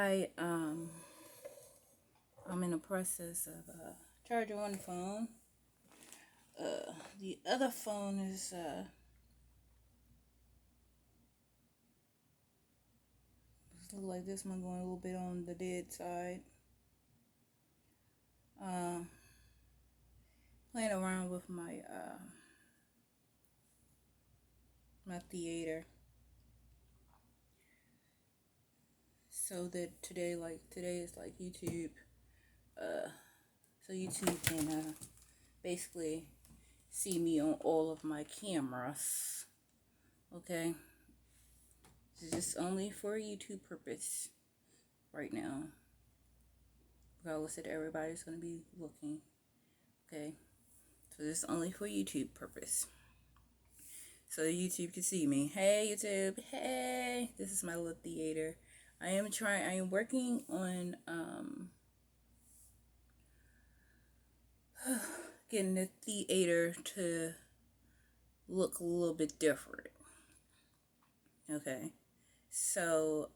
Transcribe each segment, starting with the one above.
I'm in the process of charging one phone. The other phone is look like this one going a little bit on the dead side. Playing around with my theater, so that today is like YouTube. So YouTube can basically see me on all of my cameras. Okay, this is just only for YouTube purpose right now. Regardless that everybody's gonna be looking. Okay, so this is only for YouTube purpose. So YouTube can see me. Hey YouTube, hey, this is my little theater. I am working on getting the theater to look a little bit different. Okay, so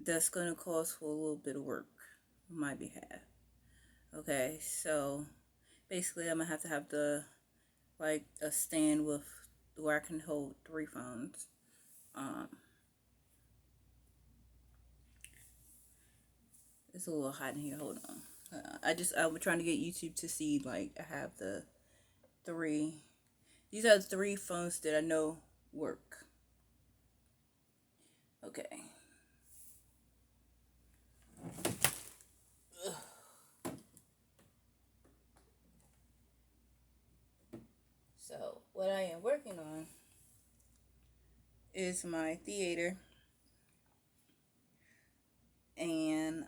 that's gonna cause for a little bit of work on my behalf. Okay, so basically I'm gonna have to have a stand with where I can hold 3 phones. It's a little hot in here. Hold on. I'm trying to get YouTube to see I have the 3. These are the 3 phones that I know work. Okay. So what I am working on is my theater, and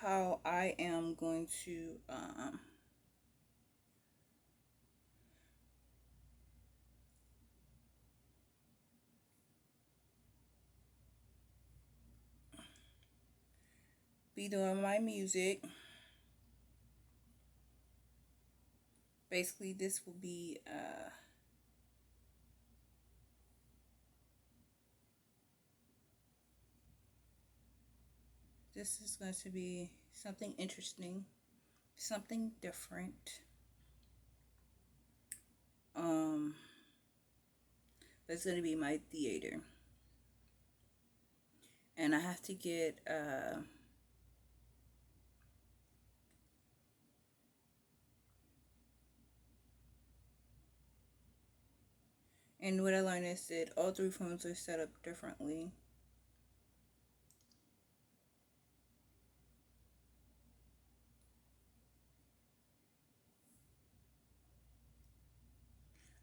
how I am going to be doing my music. Basically, this will be this is going to be something interesting, something different. That's going to be my theater, and I have to get and what I learned is that all 3 phones are set up differently.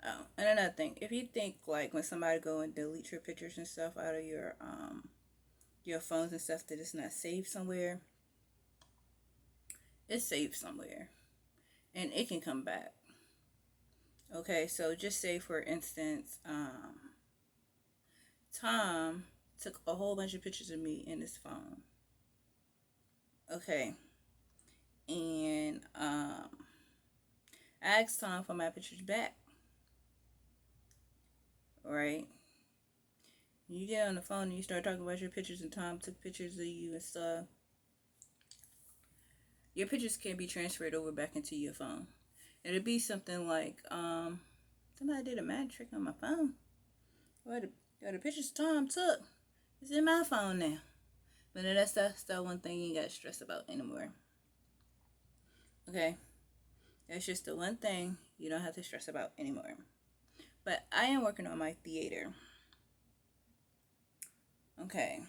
Oh, and another thing, if you think when somebody go and delete your pictures and stuff out of your phones and stuff, that it's not saved somewhere, it's saved somewhere, and it can come back. Okay, so just say for instance, Tom took a whole bunch of pictures of me in his phone. Okay, and I asked Tom for my pictures back. Right? You get on the phone and you start talking about your pictures, and Tom took pictures of you and stuff. Your pictures can be transferred over back into your phone. It'd be something like, somebody did a magic trick on my phone. Well, the pictures Tom took is in my phone now. But then that's that one thing you ain't got to stress about anymore. Okay? That's just the one thing you don't have to stress about anymore. But I am working on my theater. Okay.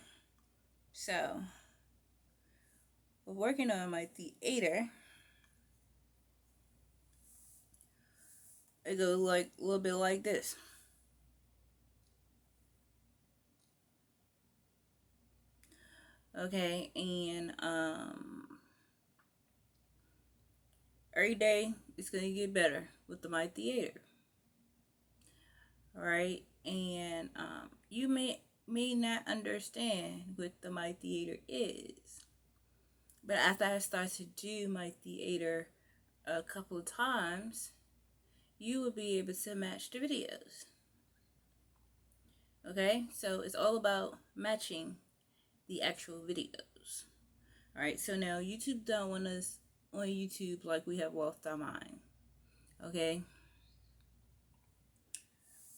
So, we're working on my theater. It goes like a little bit like this. Okay, and every day it's gonna get better with my theater. All right, and you may not understand what the my theater is, but after I start to do my theater a couple of times, you will be able to match the videos. Okay, so it's all about matching the actual videos. All right, so now YouTube don't want us on YouTube like we have lost our mind. Okay,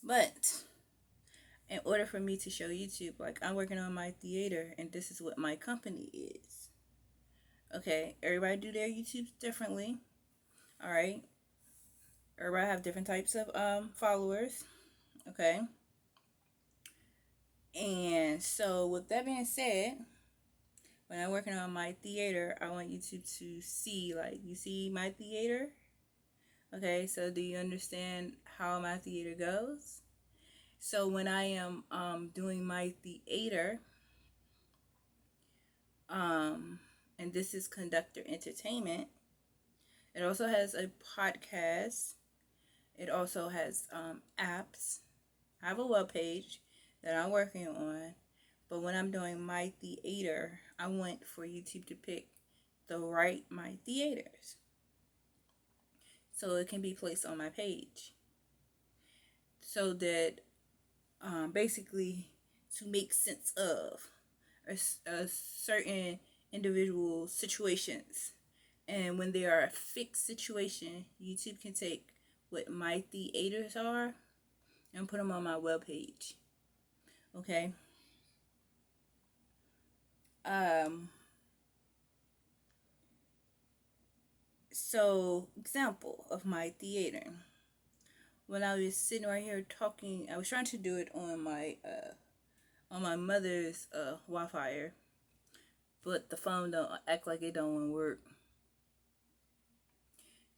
but in order for me to show YouTube, like I'm working on my theater and this is what my company is. Okay, everybody do their YouTube differently. All right, everybody have different types of followers. Okay, and so with that being said, when I'm working on my theater, I want YouTube to see, like, you see my theater. Okay, so do you understand how my theater goes? So when I am doing my theater, and this is Conductor Entertainment. It also has a podcast. It also has apps. I have a web page that I'm working on. But when I'm doing my theater, I want for YouTube to pick the right my theaters so it can be placed on my page. So that basically to make sense of a certain individual situations. And when they are a fixed situation, YouTube can take what my theaters are and put them on my webpage. Okay. So example of my theater. When I was sitting right here talking, I was trying to do it on my mother's Wi-Fi, but the phone don't act like it don't want to work.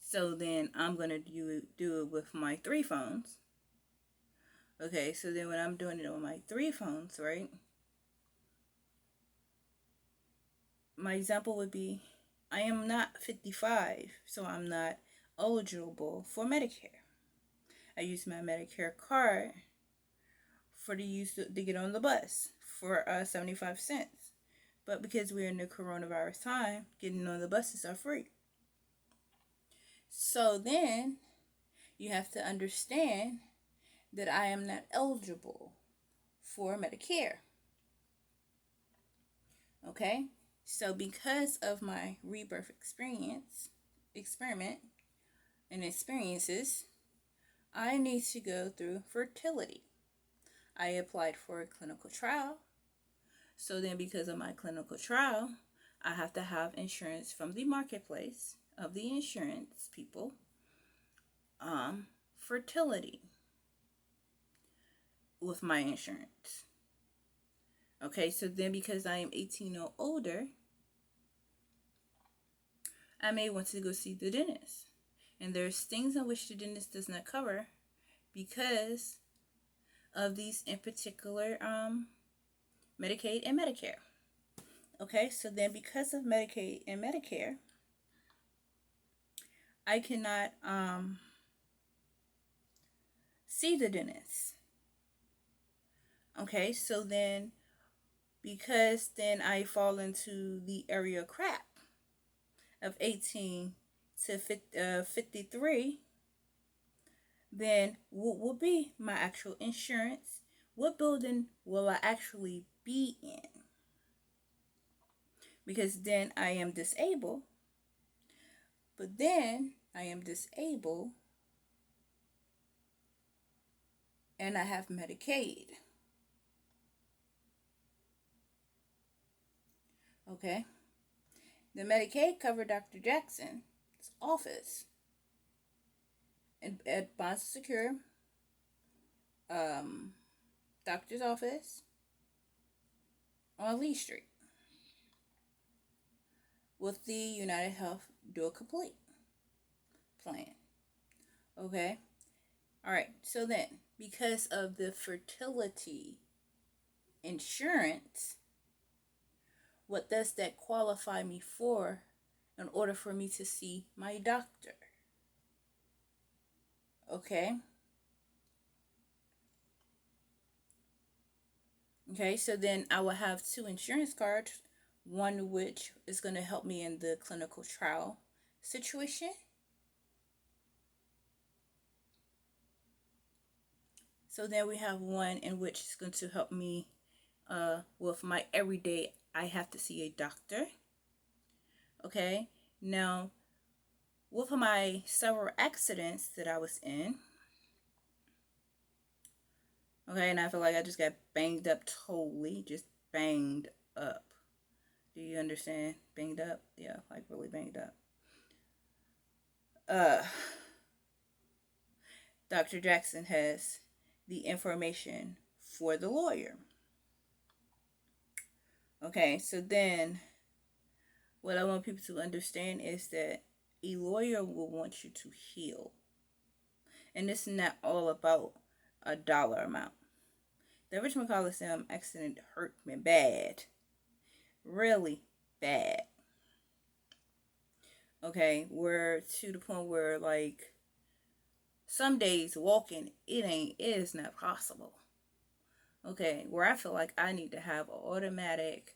So then I'm gonna do it with my 3 phones. Okay, so then when I'm doing it on my 3 phones, right? My example would be I am not 55, so I'm not eligible for Medicare. I use my Medicare card for the use to get on the bus for 75 cents. But because we're in the coronavirus time, getting on the buses are free. So then you have to understand that I am not eligible for Medicare. Okay? So because of my rebirth experiment and experiences, I need to go through fertility. I applied for a clinical trial. So then because of my clinical trial, I have to have insurance from the marketplace of the insurance people. Fertility with my insurance. Okay, so then because I am 18 or older, I may want to go see the dentist. And there's things in which the dentist does not cover because of these in particular Medicaid and Medicare. Okay, so then because of Medicaid and Medicare, I cannot see the dentist. Okay, so then because then I fall into the area crap of 18 to 53, then what will be my actual insurance? What building will I actually be in? Because then I am disabled, but then I am disabled and I have Medicaid. Okay? The Medicaid covered Dr. Jackson's office at Bonds Secure doctor's office on Lee Street with the United Health Dual Complete plan. Okay? Alright, so then, because of the fertility insurance, what does that qualify me for in order for me to see my doctor? Okay? Okay, so then I will have 2 insurance cards, one which is going to help me in the clinical trial situation. So then we have one in which is going to help me with my everyday. I have to see a doctor. Okay. Now, with my several accidents that I was in, okay, and I feel like I just got banged up totally, just banged up. Do you understand? Banged up? Yeah, like really banged up. Uh, Dr. Jackson has the information for the lawyer. Okay, so then what I want people to understand is that a lawyer will want you to heal. And it's not all about a dollar amount. The Richmond Coliseum accident hurt me bad. Really bad. Okay, we're to the point where like some days walking it is not possible. Okay, where I feel like I need to have an automatic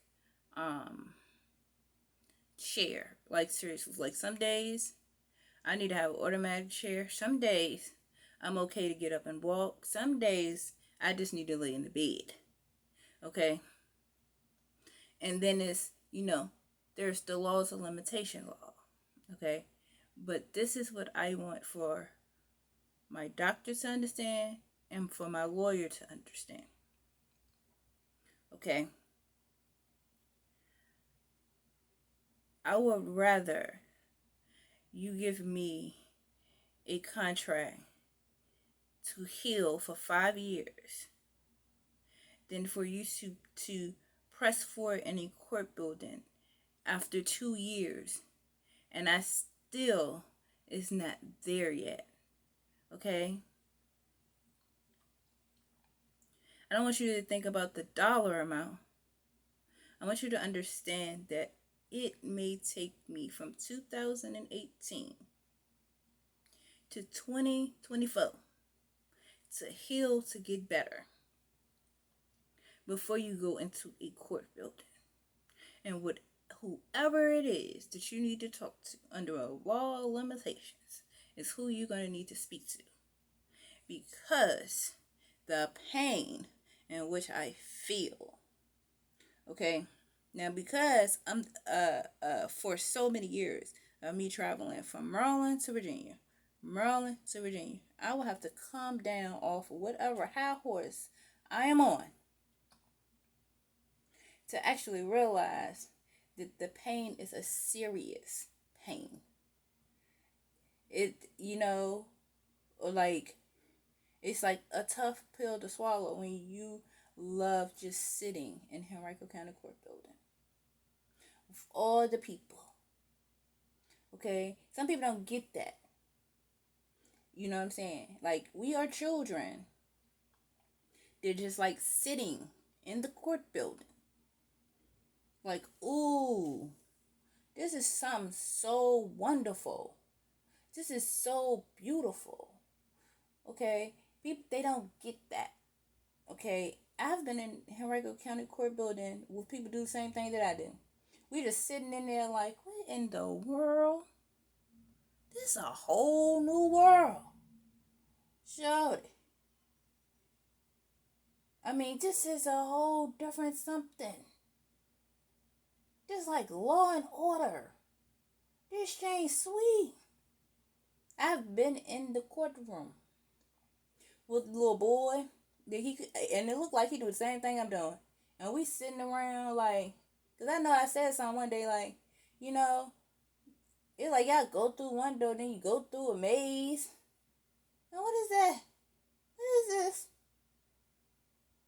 chair. Like seriously, like some days I need to have an automatic chair. Some days I'm okay to get up and walk. Some days I just need to lay in the bed. Okay? And then there's the laws of limitation law. Okay? But this is what I want for my doctor to understand and for my lawyer to understand. Okay? I would rather you give me a contract to heal for 5 years than for you to press forward in a court building after 2 years and I still is not there yet. Okay? I don't want you to think about the dollar amount. I want you to understand that it may take me from 2018 to 2024 to heal, to get better before you go into a court building. And with whoever it is that you need to talk to under a law of limitations is who you're going to need to speak to. Because the pain in which I feel, okay, now because I'm for so many years of me traveling from Maryland to Virginia, I will have to calm down off of whatever high horse I am on to actually realize that the pain is a serious pain. Like it's like a tough pill to swallow when you love just sitting in Henrico County Court building with all the people. Okay? Some people don't get that. You know what I'm saying? Like, we are children. They're just like sitting in the court building. Like, ooh, this is something so wonderful. This is so beautiful. Okay? People, they don't get that. Okay? I've been in Henrico County Court building with people do the same thing that I do. We just sitting in there like, what in the world? This is a whole new world. Shorty. I mean, this is a whole different something. Just like Law and Order. This ain't sweet. I've been in the courtroom with a little boy that and it looked like he do the same thing I'm doing. And we sitting around like, cause I know I said something one day like, it's like y'all go through one door, then you go through a maze. And what is that? What is this?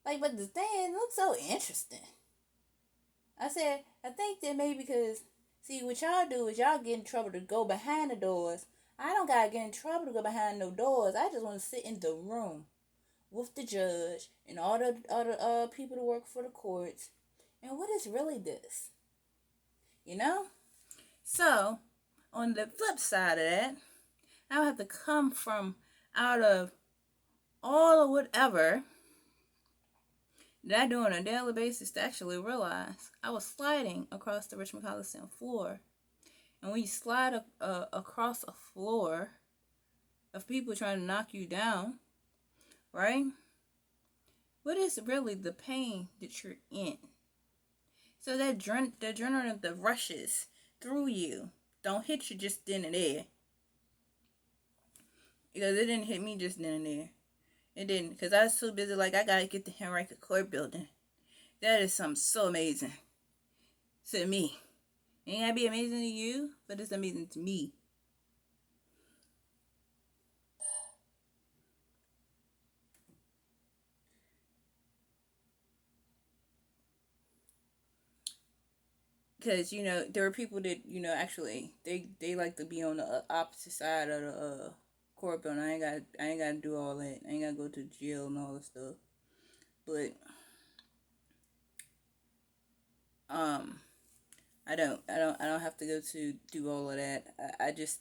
Like, but the thing looks so interesting. I said, I think that maybe because, see, what y'all do is y'all get in trouble to go behind the doors. I don't gotta get in trouble to go behind no doors. I just want to sit in the room with the judge and all the people to work for the courts. And what is really this? So, on the flip side of that, I would have to come from out of all of whatever that I do on a daily basis to actually realize I was sliding across the Richmond Coliseum floor. And when you slide across a floor of people trying to knock you down, right? what is really the pain that you're in. So that the adrenaline that rushes through you don't hit you just then and there. Because it didn't hit me just then and there. It didn't. Because I was too busy, like, I gotta get to Henrietta Court building. That is something so amazing to me. It ain't gotta be amazing to you, but it's amazing to me. Because, there are people that, actually, they like to be on the opposite side of the court building. I ain't gotta do all that. I ain't gotta go to jail and all that stuff. But, um, I don't have to go to do all of that. I just,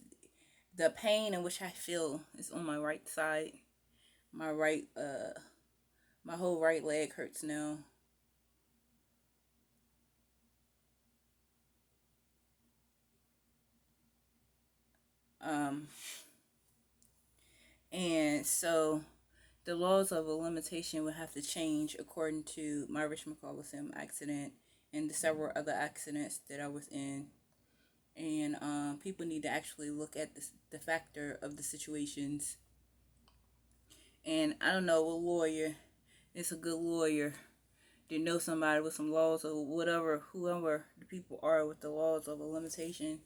the pain in which I feel is on my right side. My right, my whole right leg hurts now. Um, and so the laws of a limitation would have to change according to my Richmond Coliseum accident and the several other accidents that I was in. And people need to actually look at the factor of the situations. And I don't know, a lawyer is a good lawyer to know somebody with some laws or whatever, whoever the people are with the laws of a limitation.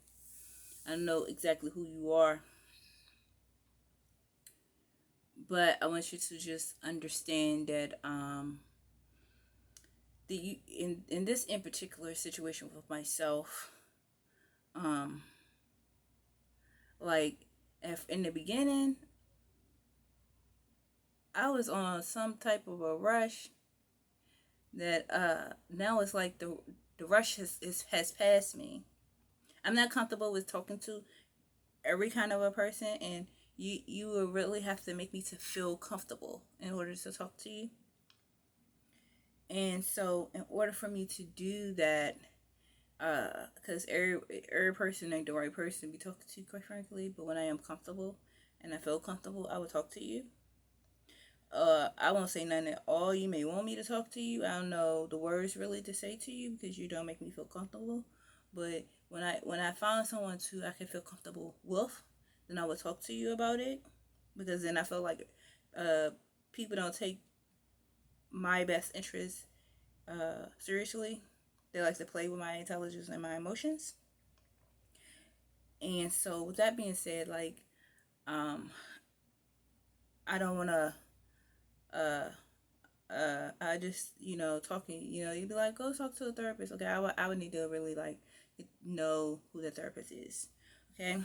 I don't know exactly who you are, but I want you to just understand that in this in particular situation with myself, um, like if in the beginning I was on some type of a rush that now it's like the rush has passed me. I'm not comfortable with talking to every kind of a person, and you will really have to make me to feel comfortable in order to talk to you. And so in order for me to do that, because every person ain't the right person to be talking to, quite frankly, but when I am comfortable and I feel comfortable, I will talk to you. I won't say nothing at all. You may want me to talk to you. I don't know the words really to say to you because you don't make me feel comfortable. But when I find someone I can feel comfortable with, then I will talk to you about it, because then I feel like people don't take my best interest seriously. They like to play with my intelligence and my emotions. And so with that being said, like, I don't want to I just, talking, you'd be like, go talk to a therapist. Okay, I would need to really, like, know who the therapist is. Okay.